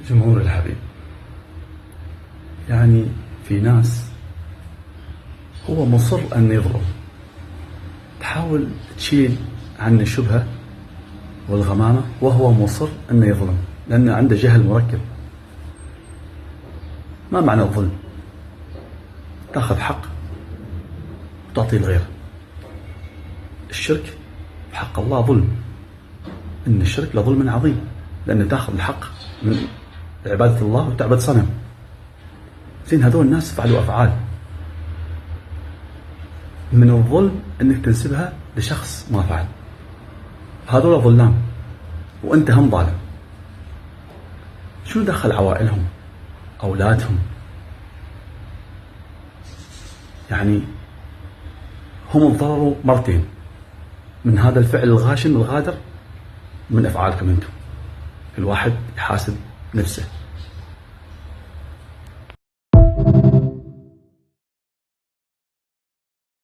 جمهور الحبيب، يعني في ناس هو مصر أن يظلم، تحاول تشيل عنه الشبهة والغمامة وهو مصر أنه يظلم لأنه عنده جهل مركب. ما معنى الظلم؟ تأخذ حق وتعطيه لغيره. الشرك بحق الله ظلم، إن الشرك لظلم عظيم، لأنه تأخذ الحق من عبادة الله وتعبد صنم. زين هذول الناس فعلوا أفعال من الظلم أنك تنسبها لشخص ما فعل، هذول ظلام وأنت هم ظالم. شو دخل عوائلهم أولادهم؟ يعني هم تضرروا مرتين من هذا الفعل الغاشم الغادر من أفعالكم أنتم. الواحد يحاسب نفسه.